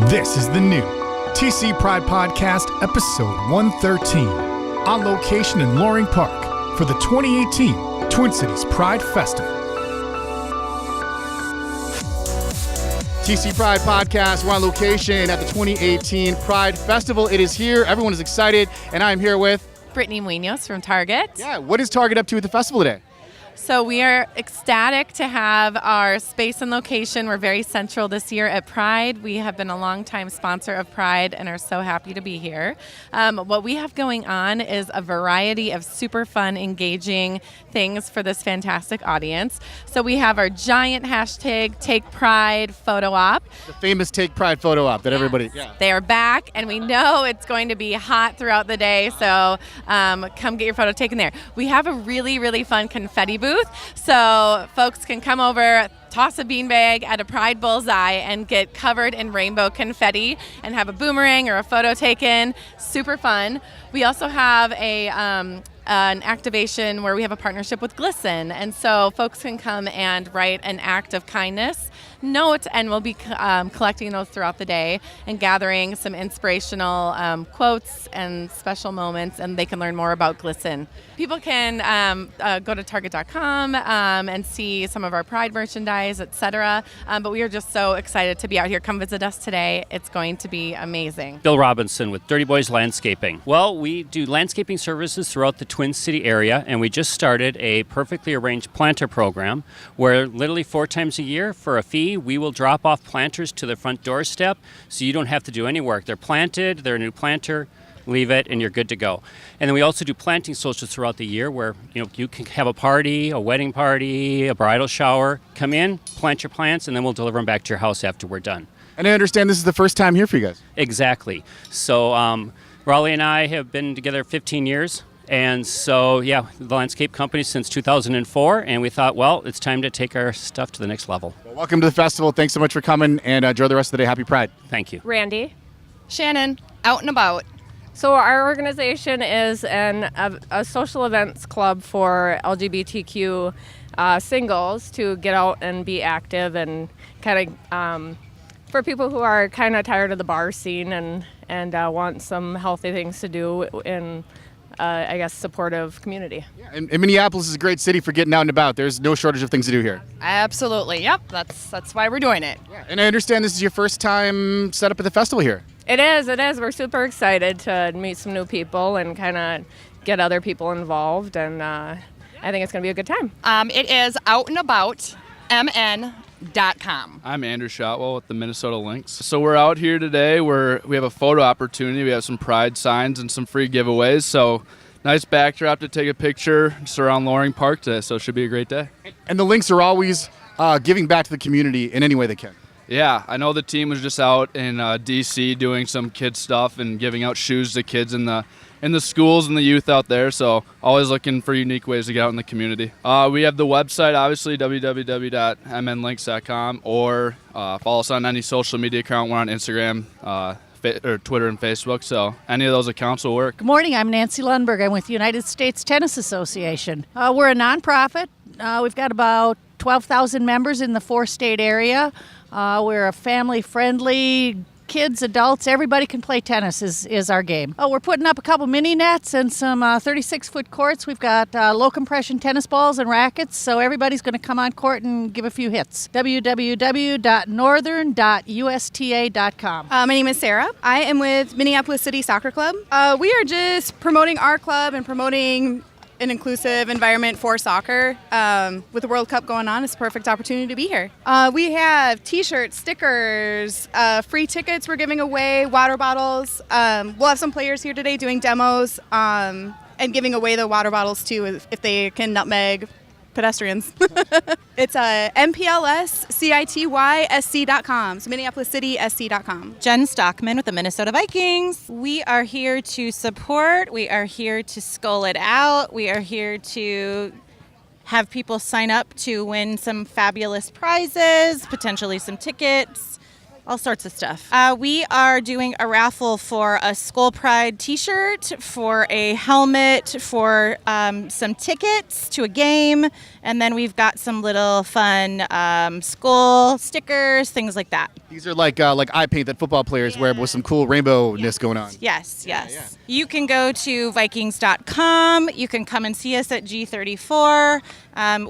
This is the new TC Pride Podcast, episode 113, on location in Loring Park for the 2018 Twin Cities Pride Festival. TC Pride Podcast, we're on location at the 2018 Pride Festival. It is here, everyone is excited, and I'm here with Brittany Munoz from Target. Yeah, what is Target up to at the festival today? So we are ecstatic to have our space and location. We're very central this year at Pride. We have been a longtime sponsor of Pride and are so happy to be here. What we have going on is a variety of super fun, engaging things for this fantastic audience. So we have our giant hashtag Take Pride photo op. The famous Take Pride photo op that everybody... Yeah. They are back, and we know it's going to be hot throughout the day, so come get your photo taken there. We have a really, really fun confetti booth. So folks can come over, toss a beanbag at a Pride bullseye and get covered in rainbow confetti and have a boomerang or a photo taken. Super fun. We also have an activation where we have a partnership with Glisten, and so folks can come and write an act of kindness note, and we'll be collecting those throughout the day and gathering some inspirational quotes and special moments, and they can learn more about Glisten. People can go to target.com and see some of our Pride merchandise, etc. But we are just so excited to be out here. Come visit us today. It's going to be amazing. Bill Robinson with Dirty Boys Landscaping. Well, we do landscaping services throughout the Twin City area, and we just started a perfectly arranged planter program where literally 4 times a year for a fee, we will drop off planters to the front doorstep so you don't have to do any work. They're planted, they're a new planter, leave it, and you're good to go. And then we also do planting socials throughout the year where you can have a party, a wedding party, a bridal shower. Come in, plant your plants, and then we'll deliver them back to your house after we're done. And I understand this is the first time here for you guys. Exactly. So Raleigh and I have been together 15 years. And so, yeah, the landscape company since 2004, and we thought, well, it's time to take our stuff to the next level. Well, welcome to the festival. Thanks so much for coming, and enjoy the rest of the day. Happy Pride. Thank you. Randy. Shannon, out and about. So our organization is a social events club for LGBTQ singles to get out and be active, and kind of for people who are kind of tired of the bar scene and want some healthy things to do in I guess, supportive community. Yeah, and Minneapolis is a great city for getting out and about. There's no shortage of things to do here. Absolutely. Yep. That's why we're doing it. Yeah. And I understand this is your first time set up at the festival here. It is. We're super excited to meet some new people and kind of get other people involved, and I think it's going to be a good time. It is outandabouttmn.com. I'm Andrew Shotwell with the Minnesota Lynx. So we're out here today where we have a photo opportunity. We have some Pride signs and some free giveaways. So nice backdrop to take a picture just around Loring Park today. So it should be a great day. And the Lynx are always giving back to the community in any way they can. Yeah, I know the team was just out in D.C. doing some kid stuff and giving out shoes to kids in the schools and the youth out there, so always looking for unique ways to get out in the community. We have the website, obviously, www.mnlinks.com, or follow us on any social media account. We're on Instagram, or Twitter and Facebook, so any of those accounts will work. Good morning, I'm Nancy Lundberg. I'm with the United States Tennis Association. We're a nonprofit. We've got about 12,000 members in the 4-state area. We're a family-friendly, kids, adults, everybody can play tennis is our game. We're putting up a couple mini nets and some 36-foot courts. We've got low-compression tennis balls and rackets, so everybody's going to come on court and give a few hits. www.northern.usta.com. My name is Sarah. I am with Minneapolis City Soccer Club. We are just promoting our club and promoting an inclusive environment for soccer. With the World Cup going on, it's a perfect opportunity to be here. We have t-shirts, stickers, free tickets we're giving away, water bottles. We'll have some players here today doing demos and giving away the water bottles too if they can nutmeg pedestrians. It's MPLSCITYSC.com, so MinneapolisCitySC.com. Jen Stockman with the Minnesota Vikings. We are here to support. We are here to skull it out. We are here to have people sign up to win some fabulous prizes, potentially some tickets. all sorts of stuff. We are doing a raffle for a Skull Pride t-shirt, for a helmet, for some tickets to a game, and then we've got some little fun skull stickers, things like that. These are like eye paint that football players wear with some cool rainbow-ness going on. Yes. You can go to Vikings.com. You can come and see us at G34.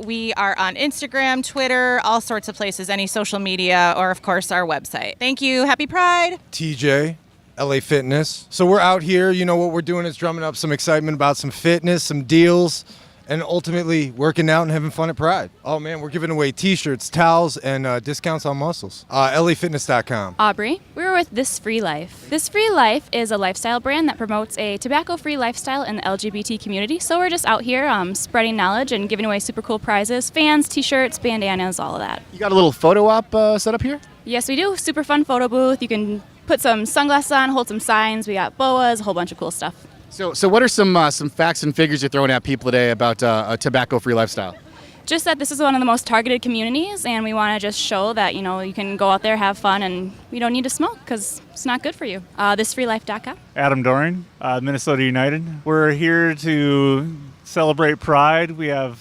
We are on Instagram, Twitter, all sorts of places, any social media, or of course our website. Thank you. Happy Pride. TJ, LA Fitness. So we're out here, what we're doing is drumming up some excitement about some fitness, some deals, and ultimately working out and having fun at Pride. Oh man, we're giving away t-shirts, towels, and discounts on muscles. LAfitness.com. Aubrey. We're with This Free Life. This Free Life is a lifestyle brand that promotes a tobacco-free lifestyle in the LGBT community. So we're just out here spreading knowledge and giving away super cool prizes, fans, t-shirts, bandanas, all of that. You got a little photo op set up here? Yes, we do. Super fun photo booth. You can put some sunglasses on, hold some signs. We got boas, a whole bunch of cool stuff. So what are some facts and figures you're throwing at people today about a tobacco-free lifestyle? Just that this is one of the most targeted communities, and we want to just show that, you can go out there, have fun, and you don't need to smoke because it's not good for you. Thisfreelife.com. Adam Doring, Minnesota United. We're here to celebrate Pride. We have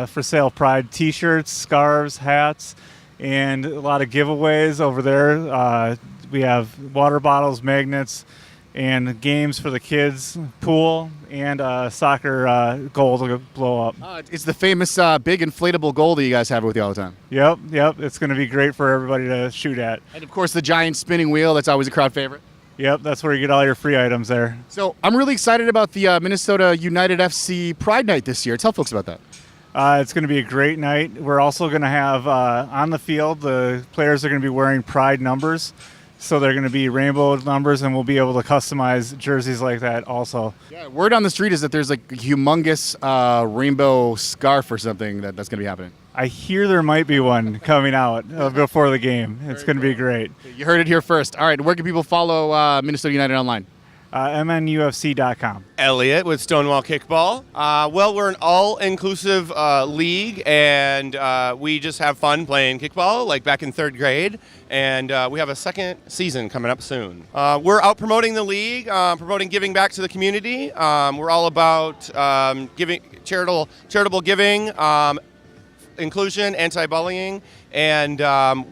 for sale Pride t-shirts, scarves, hats, and a lot of giveaways over there. We have water bottles, magnets, and games for the kids, pool, and soccer goal to blow up. It's the famous big inflatable goal that you guys have with you all the time. Yep. It's going to be great for everybody to shoot at. And of course, the giant spinning wheel, that's always a crowd favorite. Yep, that's where you get all your free items there. So I'm really excited about the Minnesota United FC Pride Night this year. Tell folks about that. It's going to be a great night. We're also going to have on the field, the players are going to be wearing Pride numbers. So they're going to be rainbow numbers, and we'll be able to customize jerseys like that also. Yeah, word on the street is that there's like a humongous rainbow scarf or something that's going to be happening. I hear there might be one coming out before the game. It's going to be great. You heard it here first. All right, where can people follow Minnesota United online? MNUFC.com. Elliot with Stonewall Kickball. Well, we're an all-inclusive league, and we just have fun playing kickball, like back in 3rd grade. And we have a second season coming up soon. We're out promoting the league, promoting giving back to the community. We're all about giving charitable giving, inclusion, anti-bullying, and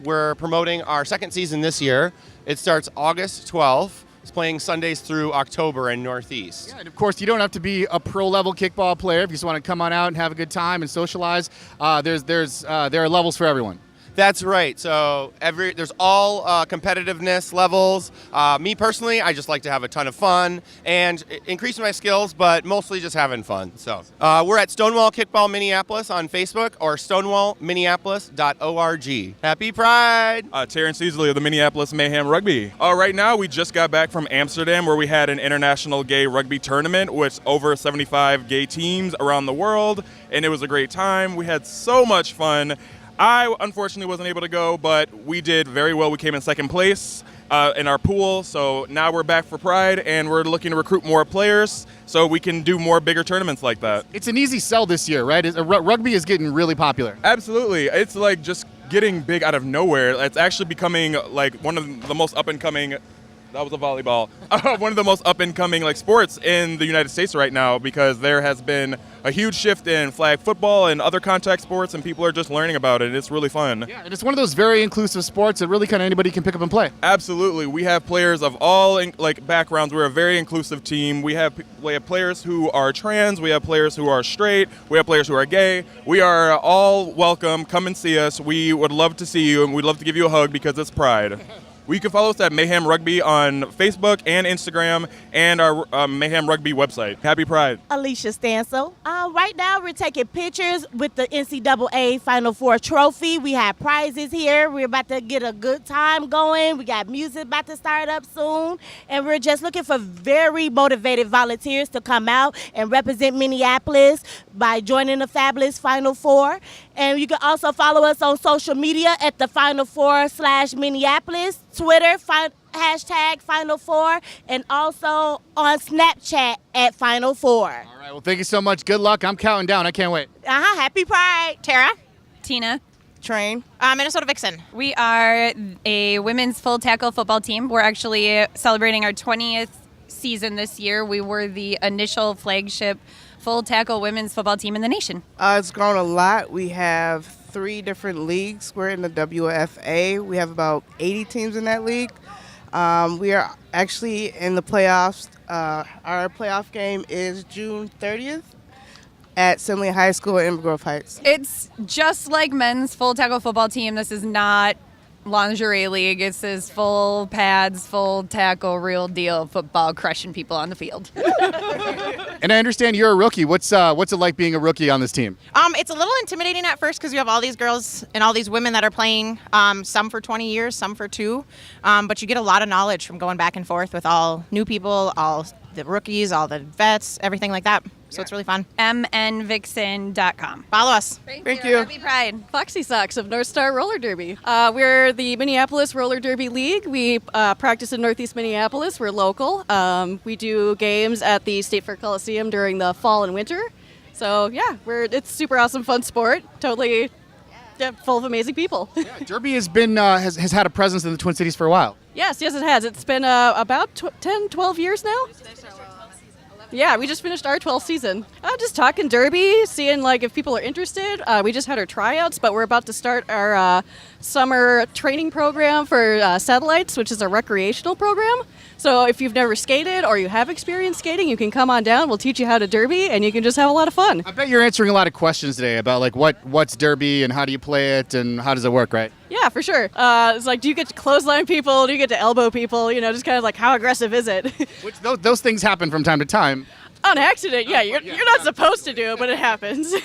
we're promoting our second season this year. It starts August 12th. It's playing Sundays through October in Northeast. Yeah, and of course, you don't have to be a pro-level kickball player if you just want to come on out and have a good time and socialize. There are levels for everyone. That's right. So there's all competitiveness levels. Me personally, I just like to have a ton of fun and increase my skills, but mostly just having fun. So we're at Stonewall Kickball Minneapolis on Facebook or stonewallminneapolis.org. Happy Pride! Terrence Easley of the Minneapolis Mayhem Rugby. Right now, we just got back from Amsterdam where we had an international gay rugby tournament with over 75 gay teams around the world, and it was a great time. We had so much fun. I unfortunately wasn't able to go, but we did very well. We came in second place in our pool, so now we're back for Pride, and we're looking to recruit more players so we can do more bigger tournaments like that. It's an easy sell this year, right? Rugby is getting really popular. Absolutely. It's like just getting big out of nowhere. It's actually becoming like one of the most up-and-coming that was a volleyball. One of the most up-and-coming sports in the United States right now, because there has been a huge shift in flag football and other contact sports, and people are just learning about it. It's really fun. Yeah, and it's one of those very inclusive sports that really kind of anybody can pick up and play. Absolutely. We have players of all backgrounds. We're a very inclusive team. We have players who are trans. We have players who are straight. We have players who are gay. We are all welcome. Come and see us. We would love to see you, and we'd love to give you a hug because it's Pride. You can follow us at Mayhem Rugby on Facebook and Instagram and our Mayhem Rugby website. Happy Pride. Alicia Stansel. Right now we're taking pictures with the NCAA Final Four trophy. We have prizes here. We're about to get a good time going. We got music about to start up soon. And we're just looking for very motivated volunteers to come out and represent Minneapolis by joining the fabulous Final Four. And you can also follow us on social media at the Final Four /Minneapolis, Twitter, hashtag Final Four, and also on Snapchat at Final Four. All right, well, thank you so much. Good luck. I'm counting down. I can't wait. Happy Pride. Tara. Tina. train. Minnesota Vixen. We are a women's full tackle football team. We're actually celebrating our 20th season this year. We were the initial flagship full tackle women's football team in the nation. It's grown a lot. We have 3 different leagues. We're in the WFA. We have about 80 teams in that league. We are actually in the playoffs. Our playoff game is June 30th at Simley High School in Inver Grove Heights. It's just like men's full tackle football team. This is not lingerie league. It says full pads, full tackle, real deal football, crushing people on the field. And I understand you're a rookie. What's it like being a rookie on this team? It's a little intimidating at first because you have all these girls and all these women that are playing, some for 20 years, some for 2. But you get a lot of knowledge from going back and forth with all new people, all the rookies, all the vets, everything like that. So it's really fun. mnvixen.com. Follow us. Thank you. Happy Pride. Foxy Socks of North Star Roller Derby. We're the Minneapolis Roller Derby League. We practice in Northeast Minneapolis. We're local. We do games at the State Fair Coliseum during the fall and winter. So yeah, it's super awesome, fun sport. Totally full of amazing people. Yeah, Derby has been has had a presence in the Twin Cities for a while. Yes, it has. It's been about 10, 12 years now. Yeah, we just finished our 12th season. Just talking derby, seeing if people are interested. We just had our tryouts, but we're about to start our summer training program for Satellites, which is a recreational program. So if you've never skated or you have experience skating, you can come on down. We'll teach you how to derby, and you can just have a lot of fun. I bet you're answering a lot of questions today about what's derby and how do you play it and how does it work, right? Yeah, for sure. It's do you get to clothesline people? Do you get to elbow people? Just kind of how aggressive is it? Which those things happen from time to time. On accident, yeah. You're not supposed to do it, but it happens.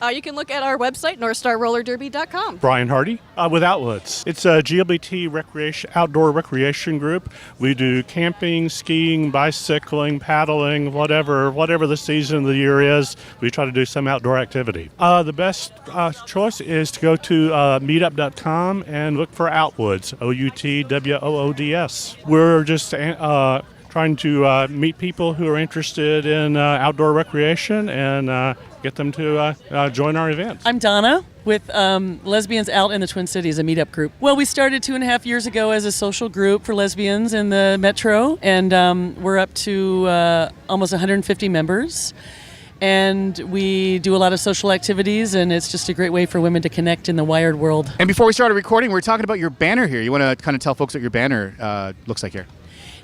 Right. You can look at our website, northstarrollerderby.com. Brian Hardy with Outwoods. It's a GLBT outdoor recreation group. We do camping, skiing, bicycling, paddling, whatever the season of the year is. We try to do some outdoor activity. The best choice is to go to meetup.com and look for Outwoods, OUTWOODS. We're just trying to meet people who are interested in outdoor recreation and get them to join our event. I'm Donna with Lesbians Out in the Twin Cities, a meetup group. Well, we started 2.5 years ago as a social group for lesbians in the metro, and we're up to almost 150 members. And we do a lot of social activities, and it's just a great way for women to connect in the wired world. And before we started recording, we were talking about your banner here. You want to kind of tell folks what your banner looks like here?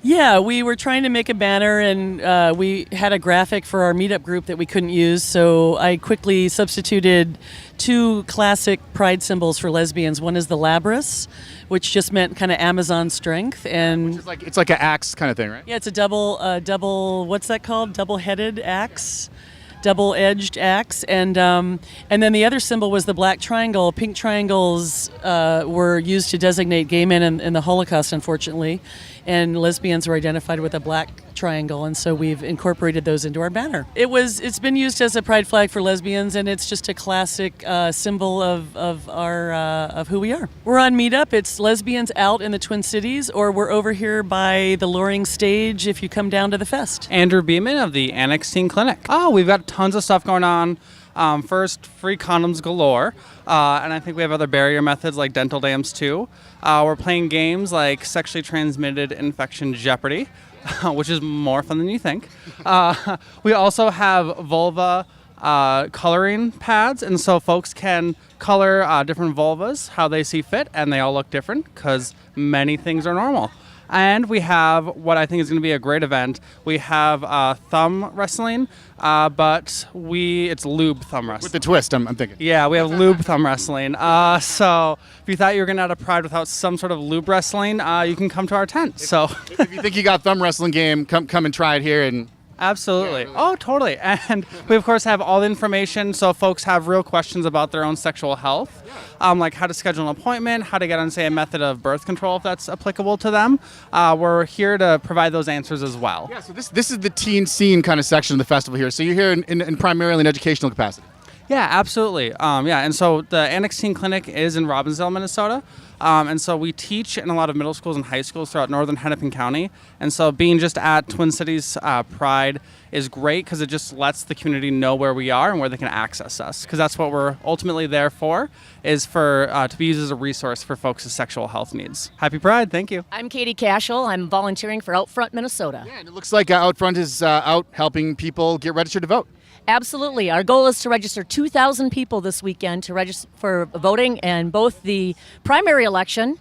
Yeah, we were trying to make a banner, and we had a graphic for our meetup group that we couldn't use, so I quickly substituted 2 classic pride symbols for lesbians. One is the Labrys, which just meant kind of Amazon strength, and it's like an axe kind of thing, right? Yeah, it's a double. What's that called? Double-headed axe. Double-edged axe, and then the other symbol was the black triangle. Pink triangles were used to designate gay men in the Holocaust, unfortunately, and lesbians were identified with a black triangle, and so we've incorporated those into our banner. It's been used as a pride flag for lesbians, and it's just a classic symbol of who we are. We're on Meetup. It's Lesbians Out in the Twin Cities, or we're over here by the Loring Stage if you come down to the fest. Andrew Beeman of the Annex Teen Clinic. Oh, we've got tons of stuff going on. First, free condoms galore, and I think we have other barrier methods like dental dams too. We're playing games like Sexually Transmitted Infection Jeopardy, which is more fun than you think. We also have vulva coloring pads, and so folks can color different vulvas how they see fit, and they all look different because many things are normal. And we have what I think is going to be a great event. We have thumb wrestling, but it's lube thumb wrestling. With the twist, I'm thinking. Yeah, we have lube thumb wrestling. So if you thought you were going out of Pride without some sort of lube wrestling, you can come to our tent. If you think you got thumb wrestling game, come and try it here. And Absolutely. Yeah, oh, totally. And we, of course, have all the information so folks have real questions about their own sexual health, like how to schedule an appointment, how to get on, say, a method of birth control if that's applicable to them. We're here to provide those answers as well. Yeah, so this is the teen scene kind of section of the festival here. So you're here in primarily an educational capacity. Yeah, absolutely. And so the Annex Teen Clinic is in Robbinsdale, Minnesota. And so we teach in a lot of middle schools and high schools throughout northern Hennepin County. And so being just at Twin Cities Pride is great because it just lets the community know where we are and where they can access us. Because that's what we're ultimately there for, is for to be used as a resource for folks with sexual health needs. Happy Pride. Thank you. I'm Katie Cashel. I'm volunteering for Outfront Minnesota. Yeah, and it looks like Outfront is out helping people get registered to vote. Absolutely. Our goal is to register 2,000 people this weekend to register for voting in both the primary election.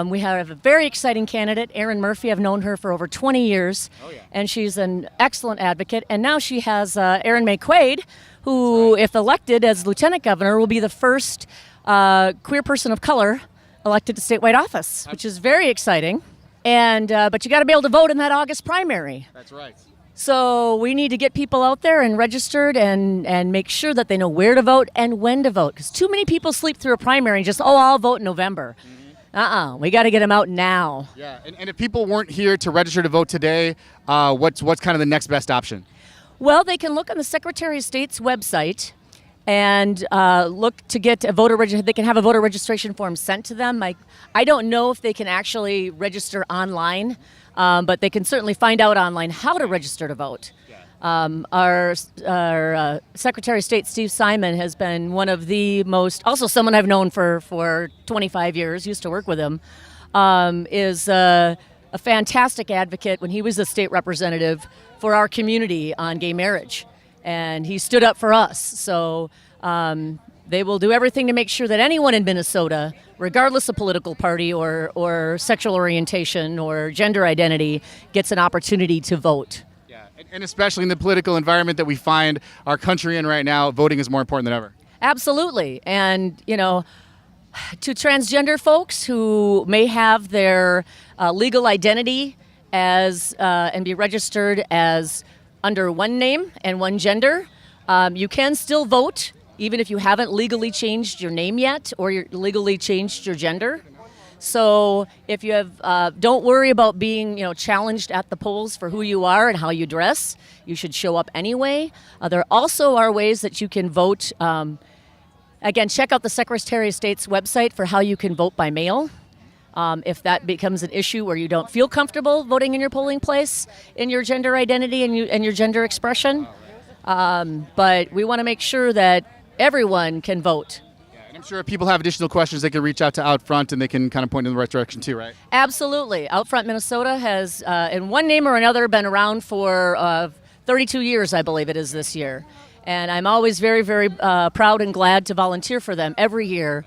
We have a very exciting candidate, Erin Murphy. I've known her for over 20 years, and she's an excellent advocate. And now she has Erin McQuaid, who, if elected as lieutenant governor, will be the first queer person of color elected to statewide office, which is very exciting. And but you got to be able to vote in that August primary. That's right. So we need to get people out there and registered and make sure that they know where to vote and when to vote. Because too many people sleep through a primary and just, I'll vote in November. We got to get them out now. Yeah, and if people weren't here to register to vote today, what's kind of the next best option? Well, they can look on the Secretary of State's website and look to get a voter registration. They can have a voter registration form sent to them. I don't know if they can actually register online. But they can certainly find out online how to register to vote. Our Secretary of State, Steve Simon, has been one of the most, also someone I've known for 25 years, used to work with him, is a fantastic advocate when he was a state representative for our community on gay marriage. And he stood up for us. So they will do everything to make sure that anyone in Minnesota, regardless of political party or sexual orientation or gender identity, gets an opportunity to vote. Yeah, and especially in the political environment that we find our country in right now, voting is more important than ever. Absolutely. And, to transgender folks who may have their legal identity as and be registered as under one name and one gender, you can still vote even if you haven't legally changed your name yet or you're legally changed your gender. So if you have, don't worry about being, challenged at the polls for who you are and how you dress. You should show up anyway. There also are ways that you can vote. Again, check out the Secretary of State's website for how you can vote by mail. If that becomes an issue where you don't feel comfortable voting in your polling place in your gender identity and your gender expression. But we want to make sure that everyone can vote. Yeah, and I'm sure if people have additional questions, they can reach out to Outfront and they can kind of point in the right direction too, right? Absolutely. Outfront Minnesota has, in one name or another, been around for 32 years, I believe it is this year. And I'm always very, very proud and glad to volunteer for them every year.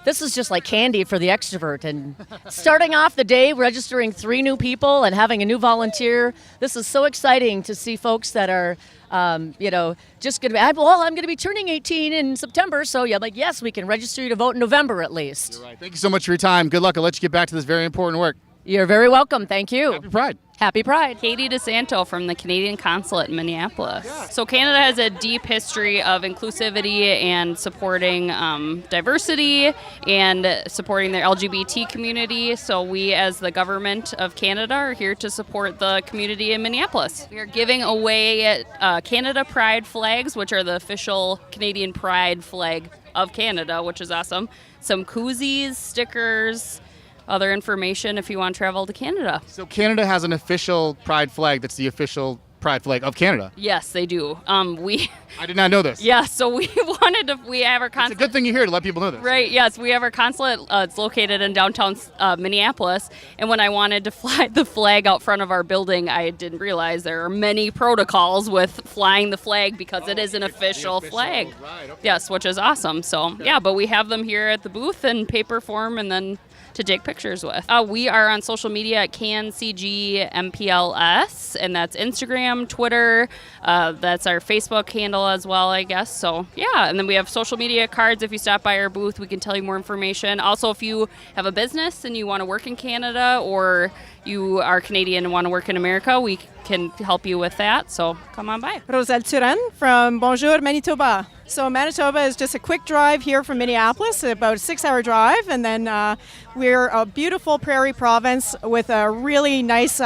This is just like candy for the extrovert. And starting off the day, registering 3 new people and having a new volunteer, this is so exciting to see folks that are, just going to be, I'm going to be turning 18 in September. So yeah, yes, we can register you to vote in November at least. You're right. Thank you so much for your time. Good luck. I'll let you get back to this very important work. You're very welcome. Thank you. Happy Pride. Happy Pride. Katie DeSanto from the Canadian Consulate in Minneapolis. Yeah. So Canada has a deep history of inclusivity and supporting diversity and supporting the LGBT community. So we, as the government of Canada, are here to support the community in Minneapolis. We are giving away Canada Pride flags, which are the official Canadian Pride flag of Canada, which is awesome. Some koozies, stickers, other information if you want to travel to Canada. So Canada has an official pride flag that's the official pride flag of Canada. Yes, they do. I did not know this. Yeah, so we have our consulate. It's a good thing you're here to let people know this. Right, yes, we have our consulate. It's located in downtown Minneapolis, and when I wanted to fly the flag out front of our building, I didn't realize there are many protocols with flying the flag because it is an official flag. Right, okay. Yes, which is awesome. So, yeah, but we have them here at the booth in paper form and then to take pictures with. We are on social media at CanCGMPLS, and that's Instagram, Twitter, that's our Facebook handle as well, I guess. So yeah, and then we have social media cards. If you stop by our booth, we can tell you more information. Also, if you have a business and you want to work in Canada or you are Canadian and want to work in America, we can help you with that. So come on by. Roselle Turan from Bonjour, Manitoba. So Manitoba is just a quick drive here from Minneapolis, about a 6-hour drive, and then we're a beautiful prairie province with a really nice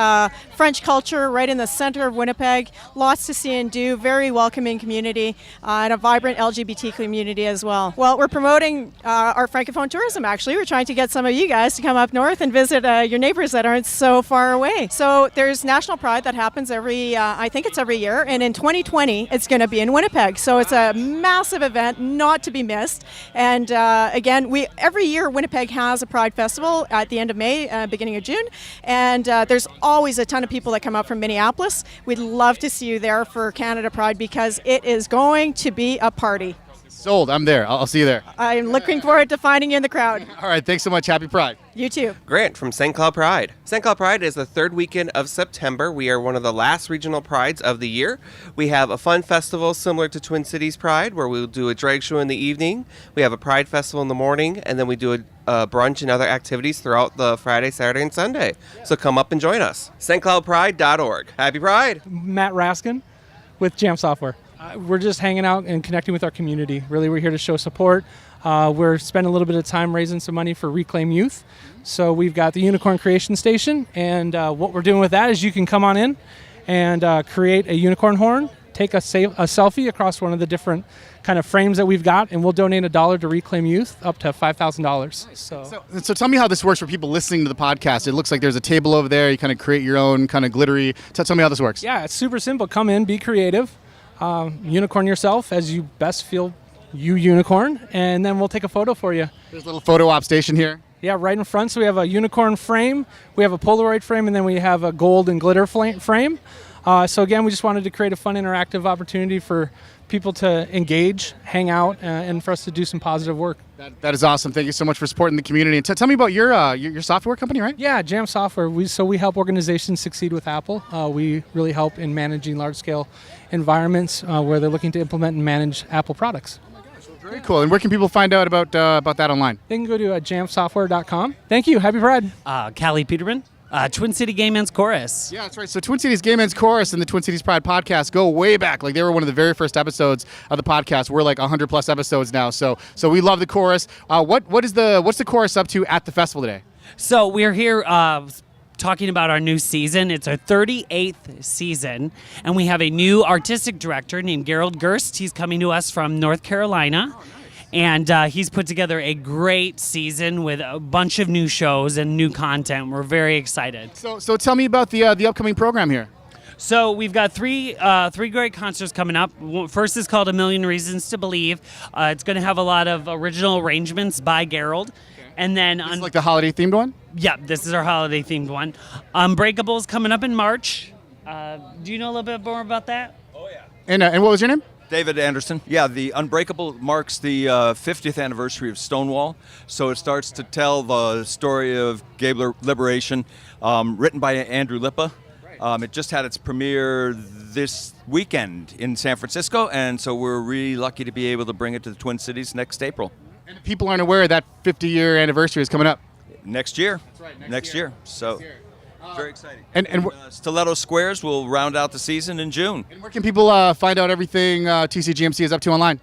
French culture right in the center of Winnipeg. Lots to see and do, very welcoming community, and a vibrant LGBT community as well. Well, we're promoting our Francophone tourism, actually. We're trying to get some of you guys to come up north and visit your neighbors that aren't so far away. So there's National Pride that happens I think it's every year, and in 2020, it's going to be in Winnipeg. So it's a massive event, not to be missed. And again, every year Winnipeg has a Pride Festival at the end of May, beginning of June, and there's always a ton of people that come up from Minneapolis. We'd love to see you there for Canada Pride because it is going to be a party. Sold. I'm there. I'll see you there. I'm looking forward to finding you in the crowd. All right. Thanks so much. Happy Pride. You too. Grant from St. Cloud Pride. St. Cloud Pride is the third weekend of September. We are one of the last regional prides of the year. We have a fun festival similar to Twin Cities Pride where we'll do a drag show in the evening. We have a Pride Festival in the morning, and then we do a brunch and other activities throughout the Friday, Saturday, and Sunday. So come up and join us. stcloudpride.org. Happy Pride. Matt Raskin with Jam Software. We're just hanging out and connecting with our community. Really, we're here to show support. We're spending a little bit of time raising some money for Reclaim Youth. So we've got the Unicorn Creation Station, and what we're doing with that is you can come on in and create a unicorn horn, take a selfie across one of the different kind of frames that we've got, and we'll donate $1 to Reclaim Youth up to $5,000. So tell me how this works for people listening to the podcast. It looks like there's a table over there. You kind of create your own kind of glittery. Tell me how this works. Yeah, it's super simple. Come in, be creative. Unicorn yourself as you best feel you unicorn, and then we'll take a photo for you. There's a little photo op station here. Yeah, right in front. So we have a unicorn frame, we have a Polaroid frame, and then we have a gold and glitter frame. So again, we just wanted to create a fun interactive opportunity for people to engage, hang out, and for us to do some positive work. That is awesome. Thank you so much for supporting the community. And tell me about your software company, right? Yeah, Jam Software. We help organizations succeed with Apple. We really help in managing large-scale environments where they're looking to implement and manage Apple products. Very cool. And where can people find out about that online? They can go to jamsoftware.com. Thank you. Happy Pride. Callie Peterman. Twin City Gay Men's Chorus. Yeah, that's right. So Twin Cities Gay Men's Chorus and the Twin Cities Pride podcast go way back. Like they were one of the very first episodes of the podcast. We're like 100 plus episodes now. So we love the chorus. What's the chorus up to at the festival today? So we're here talking about our new season. It's our 38th season, and we have a new artistic director named Gerald Gerst. He's coming to us from North Carolina. And he's put together a great season with a bunch of new shows and new content. We're very excited. So tell me about the upcoming program here. So we've got three great concerts coming up. First is called A Million Reasons to Believe. It's going to have a lot of original arrangements by Gerald. Okay. And then this is like the holiday themed one? Yeah, this is our holiday themed one. Unbreakable's coming up in March. Do you know a little bit more about that? Oh yeah. And what was your name? David Anderson. Yeah, the Unbreakable marks the 50th anniversary of Stonewall, so it starts to tell the story of gay liberation, written by Andrew Lippa. It just had its premiere this weekend in San Francisco, and so we're really lucky to be able to bring it to the Twin Cities next April. And if people aren't aware, that 50-year anniversary is coming up. Next year. That's right, next year. So. Very exciting. And Stiletto Squares will round out the season in June. And where can people find out everything TCGMC is up to online?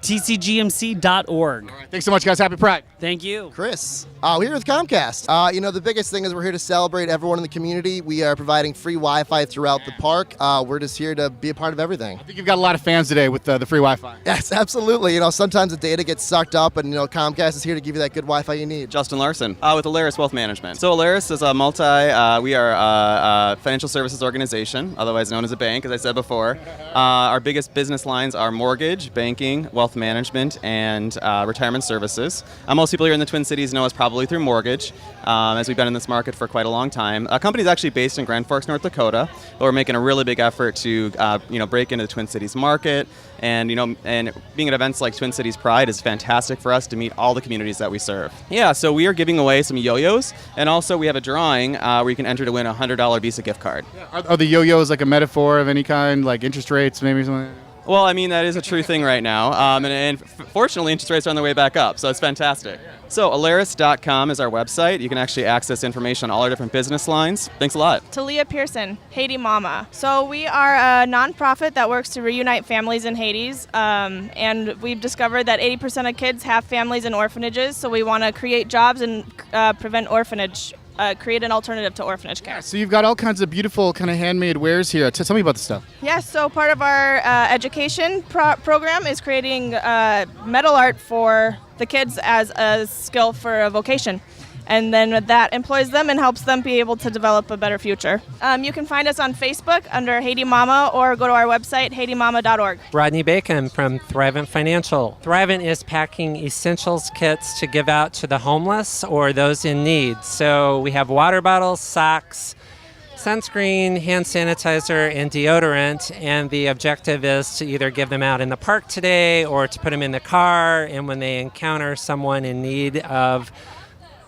tcgmc.org. All right, thanks so much, guys. Happy Pride. Thank you. Chris. We're here with Comcast. The biggest thing is we're here to celebrate everyone in the community. We are providing free Wi-Fi throughout the park. We're just here to be a part of everything. I think you've got a lot of fans today with the free Wi-Fi. Yes, absolutely. Sometimes the data gets sucked up, and Comcast is here to give you that good Wi-Fi you need. Justin Larson with Alaris Wealth Management. So Alaris is we are a financial services organization, otherwise known as a bank, as I said before. Our biggest business lines are mortgage, banking, wealth management, and retirement services. Most people here in the Twin Cities know us probably through mortgage, as we've been in this market for quite a long time. Our company is actually based in Grand Forks, North Dakota, but we're making a really big effort to break into the Twin Cities market. And being at events like Twin Cities Pride is fantastic for us to meet all the communities that we serve. Yeah, so we are giving away some yo-yos, and also we have a drawing where you can enter to win a $100 Visa gift card. Are the yo-yos like a metaphor of any kind, like interest rates, maybe something? Well, I mean, that is a true thing right now. And fortunately, interest rates are on their way back up, so it's fantastic. So Alaris.com is our website. You can actually access information on all our different business lines. Thanks a lot. Talia Pearson, Haiti Mama. So we are a nonprofit that works to reunite families in Haiti, and we've discovered that 80% of kids have families in orphanages, so we want to create jobs and prevent orphanage, create an alternative to orphanage care. So you've got all kinds of beautiful kind of handmade wares here. Tell me about the stuff. Yes, so part of our education program is creating metal art for the kids as a skill for a vocation. And then that employs them and helps them be able to develop a better future. You can find us on Facebook under Haiti Mama or go to our website, HaitiMama.org. Rodney Bacon from Thrivent Financial. Thrivent is packing essentials kits to give out to the homeless or those in need. So we have water bottles, socks, sunscreen, hand sanitizer, and deodorant, and the objective is to either give them out in the park today or to put them in the car, and when they encounter someone in need of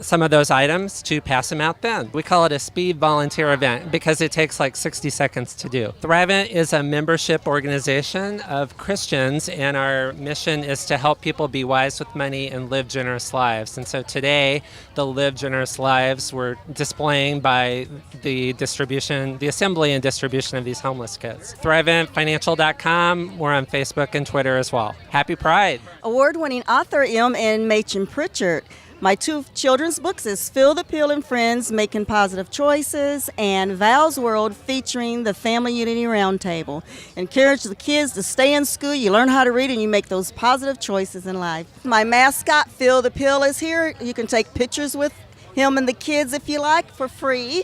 some of those items, to pass them out then. We call it a speed volunteer event because it takes like 60 seconds to do. Thrivent is a membership organization of Christians, and our mission is to help people be wise with money and live generous lives. And so today, the Live Generous Lives we're displaying by the assembly and distribution of these homeless kits. ThriventFinancial.com. We're on Facebook and Twitter as well. Happy Pride. Award-winning author M. N. Machen Pritchard. My two children's books is Phil the Pill and Friends, Making Positive Choices, and Val's World, featuring the Family Unity Roundtable. Encourage the kids to stay in school, you learn how to read, and you make those positive choices in life. My mascot, Phil the Pill, is here. You can take pictures with him and the kids if you like for free.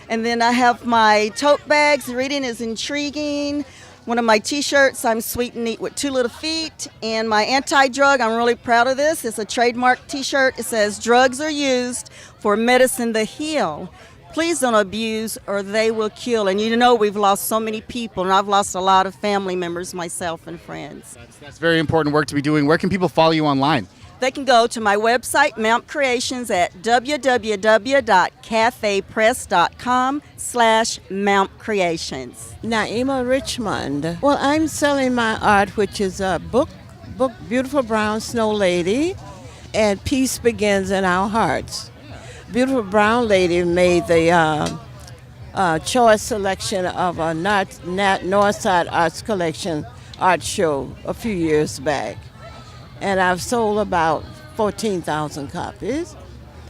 And then I have my tote bags, Reading is Intriguing. One of my t-shirts, I'm sweet and neat with two little feet. And my anti-drug, I'm really proud of this. It's a trademark t-shirt. It says, drugs are used for medicine to heal. Please don't abuse or they will kill. And you know we've lost so many people, and I've lost a lot of family members myself and friends. That's very important work to be doing. Where can people follow you online? They can go to my website, Mount Creations, at www.cafepress.com/Mount Creations. Naima Richmond. Well, I'm selling my art, which is a book, Beautiful Brown Snow Lady, and Peace Begins in Our Hearts. Beautiful Brown Lady made the choice selection of a Northside Arts Collection art show a few years back. And I've sold about 14,000 copies.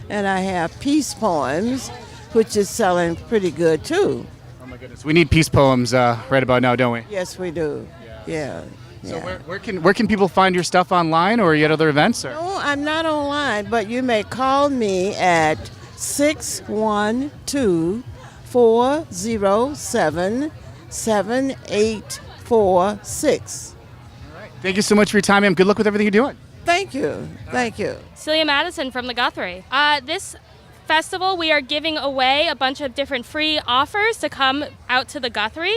And I have Peace Poems, which is selling pretty good too. Oh my goodness, we need peace poems right about now, don't we? Yes, we do. Yeah. So where can people find your stuff online, or are you at other events? Or? No, I'm not online, but you may call me at 612-407-7846. Thank you so much for your time, ma'am. Good luck with everything you're doing. Thank you. Thank you. Celia Madison from the Guthrie. This festival, we are giving away a bunch of different free offers to come out to the Guthrie.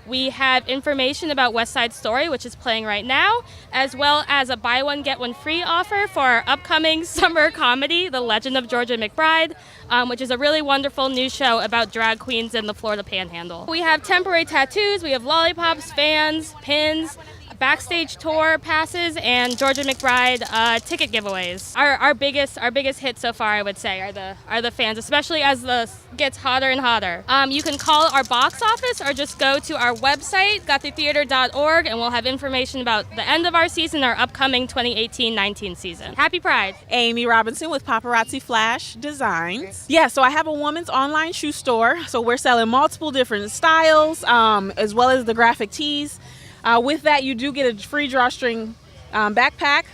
We have information about West Side Story, which is playing right now, as well as a buy one, get one free offer for our upcoming summer comedy, The Legend of Georgia McBride, which is a really wonderful new show about drag queens in the Florida Panhandle. We have temporary tattoos, we have lollipops, fans, pins, backstage tour passes, and Georgia McBride ticket giveaways. Our biggest hit so far, I would say, are the fans, especially as the gets hotter and hotter. You can call our box office or just go to our website, guthrietheater.org, and we'll have information about the end of our season, our upcoming 2018-19 season. Happy Pride. Amy Robinson with Paparazzi Flash Designs. Yeah, so I have a woman's online shoe store, so we're selling multiple different styles, as well as the graphic tees. With that, you do get a free drawstring backpack.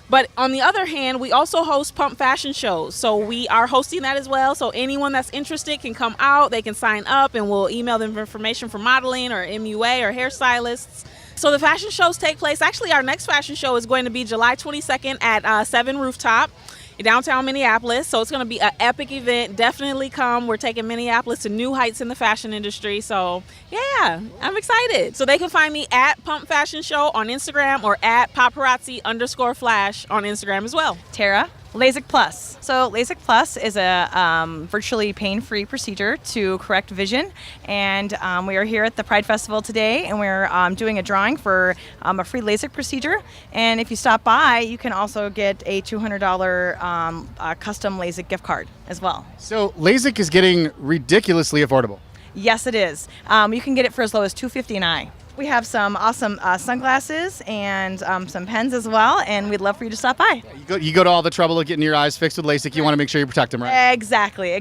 But on the other hand, we also host pump fashion shows. So we are hosting that as well. So anyone that's interested can come out. They can sign up, and we'll email them information for modeling or MUA or hairstylists. So the fashion shows take place. Actually, our next fashion show is going to be July 22nd at 7 Rooftop in downtown Minneapolis. So it's going to be an epic event. Definitely come. We're taking Minneapolis to new heights in the fashion industry. So yeah, I'm excited. So they can find me at Pump Fashion Show on Instagram or at paparazzi_flash on Instagram as well. Tara, LASIK Plus. So LASIK Plus is a virtually pain-free procedure to correct vision, and we are here at the Pride Festival today, and we're doing a drawing for a free LASIK procedure. And if you stop by, you can also get a $200 custom LASIK gift card as well. So LASIK is getting ridiculously affordable. Yes, it is. You can get it for as low as $250 an eye. We have some awesome sunglasses and some pens as well, and we'd love for you to stop by. You go to all the trouble of getting your eyes fixed with LASIK. You want to make sure you protect them, right? Exactly.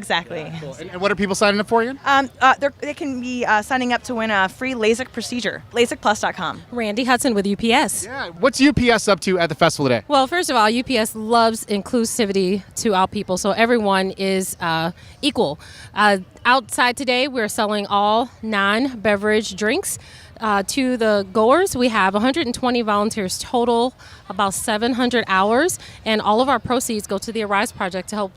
Cool. And what are people signing up for again? They can be signing up to win a free LASIK procedure. LASIKplus.com. Randy Hudson with UPS. Yeah. What's UPS up to at the festival today? Well, first of all, UPS loves inclusivity to our people, so everyone is equal. Outside today, we're selling all non-beverage drinks. To the goers, we have 120 volunteers total, about 700 hours, and all of our proceeds go to the Arise Project to help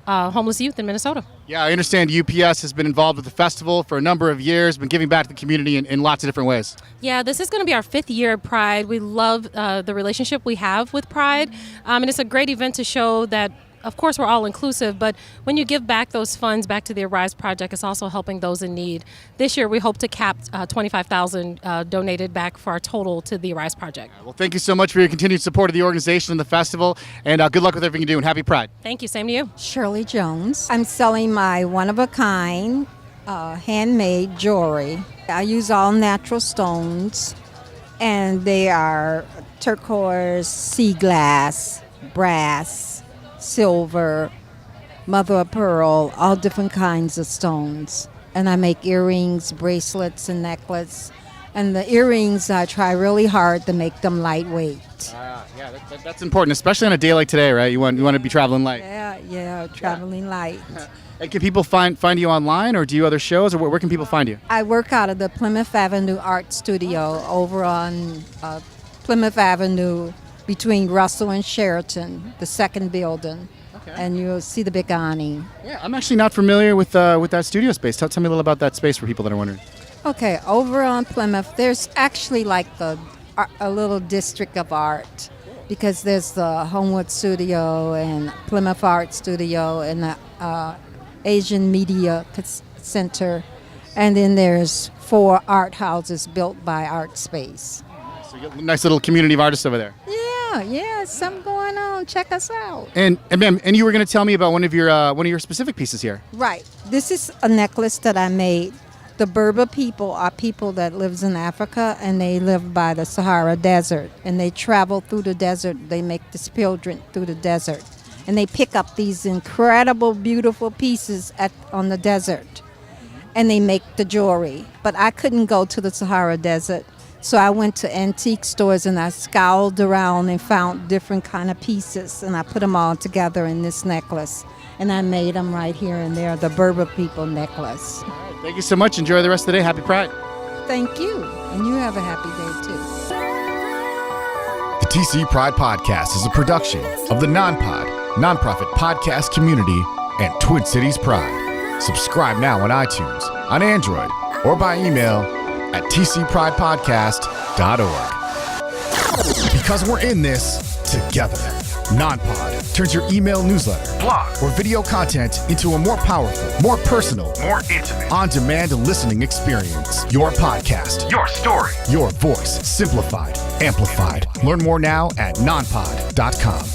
homeless youth in Minnesota. Yeah, I understand UPS has been involved with the festival for a number of years, been giving back to the community in lots of different ways. Yeah, this is going to be our 5th year at Pride. We love the relationship we have with Pride, and it's a great event to show that, of course, we're all inclusive, but when you give back those funds back to the Arise Project, it's also helping those in need. This year, we hope to cap $25,000 donated back for our total to the Arise Project. Well, thank you so much for your continued support of the organization and the festival, and good luck with everything you do, and happy Pride. Thank you. Same to you. Shirley Jones. I'm selling my one-of-a-kind handmade jewelry. I use all natural stones, and they are turquoise, sea glass, brass, silver, mother of pearl, all different kinds of stones. And I make earrings, bracelets, and necklaces. And the earrings, I try really hard to make them lightweight. Yeah, that's important, especially on a day like today, right? You want to be traveling light. Yeah, traveling light. And can people find you online, or do you other shows, or where can people find you? I work out of the Plymouth Avenue Art Studio over on Plymouth Avenue, between Russell and Sheraton, the second building, and you'll see the big awning. Yeah, I'm actually not familiar with that studio space. Tell me a little about that space for people that are wondering. Okay, over on Plymouth, there's actually like a little district of art, because there's the Homewood Studio and Plymouth Art Studio and the Asian Media Center, and then there's 4 art houses built by Art Space. So you got a nice little community of artists over there. Yeah, something going on. Check us out. And ma'am, and you were going to tell me about one of your specific pieces here. Right. This is a necklace that I made. The Berber people are people that lives in Africa, and they live by the Sahara Desert, and they travel through the desert. They make this pilgrim through the desert, and they pick up these incredible, beautiful pieces on the desert, and they make the jewelry. But I couldn't go to the Sahara Desert. So I went to antique stores and I scoured around and found different kind of pieces, and I put them all together in this necklace. And I made them right here and there, the Berber people necklace. All right, thank you so much. Enjoy the rest of the day. Happy Pride. Thank you. And you have a happy day too. The TC Pride Podcast is a production of the Non-Pod, nonprofit podcast community, and Twin Cities Pride. Subscribe now on iTunes, on Android, or by email at tcpridepodcast.org. Because we're in this together. Non-Pod turns your email newsletter, blog, or video content into a more powerful, more personal, more intimate, on-demand listening experience. Your podcast, your story, your voice, simplified, amplified. Learn more now at nonpod.com.